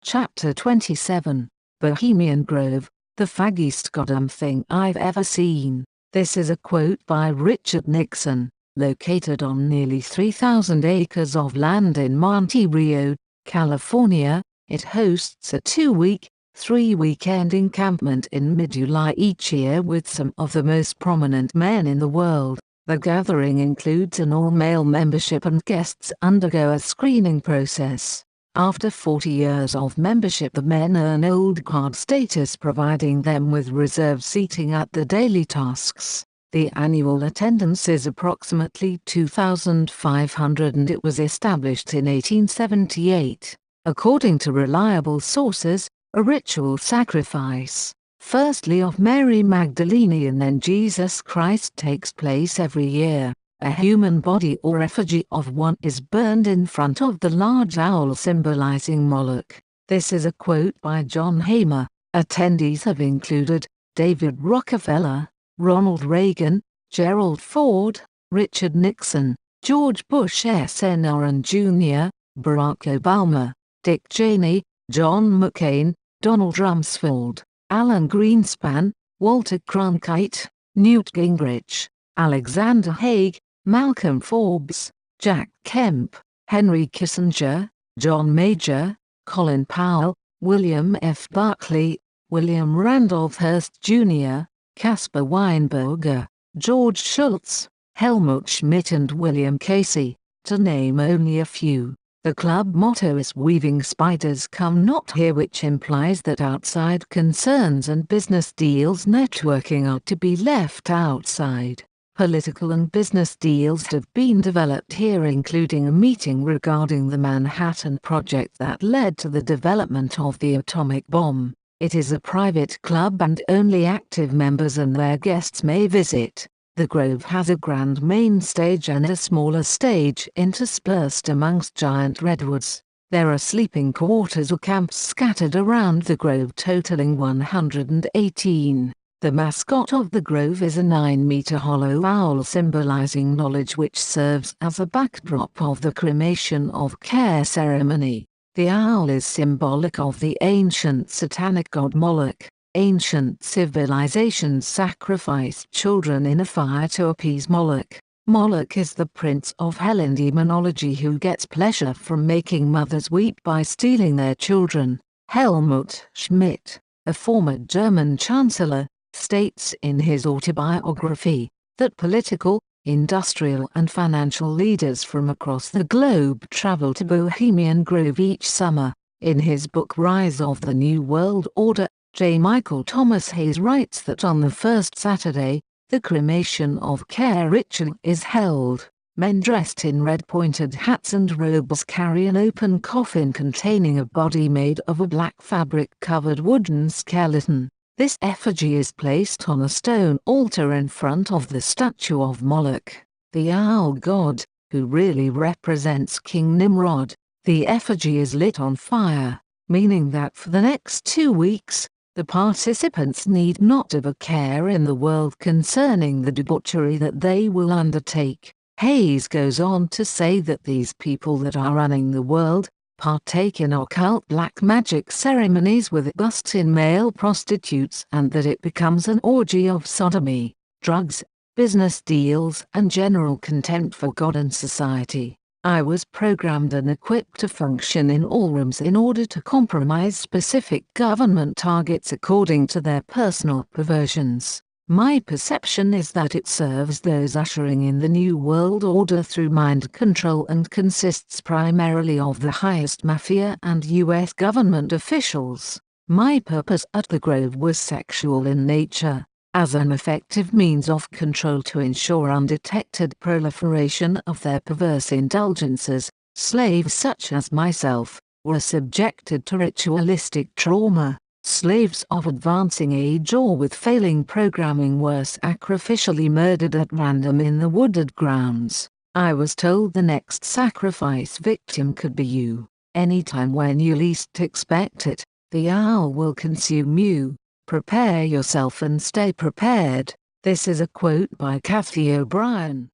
Chapter 27, Bohemian Grove, the faggiest goddamn thing I've ever seen. This is a quote by Richard Nixon. Located on nearly 3,000 acres of land in Monte Rio, California, it hosts a 2-week, 3-weekend encampment in mid-July each year with some of the most prominent men in the world. The gathering includes an all-male membership and guests undergo a screening process. After 40 years of membership, the men earn old guard status, providing them with reserved seating at the daily tasks. The annual attendance is approximately 2,500 and it was established in 1878. According to reliable sources, a ritual sacrifice, firstly of Mary Magdalene and then Jesus Christ, takes place every year. A human body or effigy of one is burned in front of the large owl symbolizing Moloch. This is a quote by John Hamer. Attendees have included David Rockefeller, Ronald Reagan, Gerald Ford, Richard Nixon, George Bush Sr. and Jr., Barack Obama, Dick Cheney, John McCain, Donald Rumsfeld, Alan Greenspan, Walter Cronkite, Newt Gingrich, Alexander Haig, Malcolm Forbes, Jack Kemp, Henry Kissinger, John Major, Colin Powell, William F. Buckley, William Randolph Hearst Jr., Caspar Weinberger, George Shultz, Helmut Schmidt and William Casey, to name only a few. The club motto is "Weaving spiders come not here," which implies that outside concerns and business deals networking are to be left outside. Political and business deals have been developed here, including a meeting regarding the Manhattan Project that led to the development of the atomic bomb. It is a private club and only active members and their guests may visit. The Grove has a grand main stage and a smaller stage interspersed amongst giant redwoods. There are sleeping quarters or camps scattered around the Grove totaling 118. The mascot of the Grove is a 9-meter hollow owl symbolizing knowledge, which serves as a backdrop of the cremation of care ceremony. The owl is symbolic of the ancient satanic god Moloch. Ancient civilizations sacrificed children in a fire to appease Moloch. Moloch is the prince of hell in demonology who gets pleasure from making mothers weep by stealing their children. Helmut Schmidt, a former German chancellor, states in his autobiography that political, industrial and financial leaders from across the globe travel to Bohemian Grove each summer. In his book Rise of the New World Order, J. Michael Thomas Hayes writes that on the first Saturday, the cremation of care ritual is held. Men dressed in red pointed hats and robes carry an open coffin containing a body made of a black fabric-covered wooden skeleton. This effigy is placed on a stone altar in front of the statue of Moloch, the owl god, who really represents King Nimrod. The effigy is lit on fire, meaning that for the next 2 weeks, the participants need not have a care in the world concerning the debauchery that they will undertake. Hayes goes on to say that these people that are running the world partake in occult black magic ceremonies with busts in male prostitutes, and that it becomes an orgy of sodomy, drugs, business deals and general contempt for God and society. I was programmed and equipped to function in all rooms in order to compromise specific government targets according to their personal perversions. My perception is that it serves those ushering in the New World Order through mind control and consists primarily of the highest mafia and U.S. government officials. My purpose at the Grove was sexual in nature, as an effective means of control to ensure undetected proliferation of their perverse indulgences. Slaves such as myself were subjected to ritualistic trauma. Slaves of advancing age or with failing programming were sacrificially murdered at random in the wooded grounds. I was told the next sacrifice victim could be you. Anytime when you least expect it, the owl will consume you. Prepare yourself and stay prepared. This is a quote by Kathy O'Brien.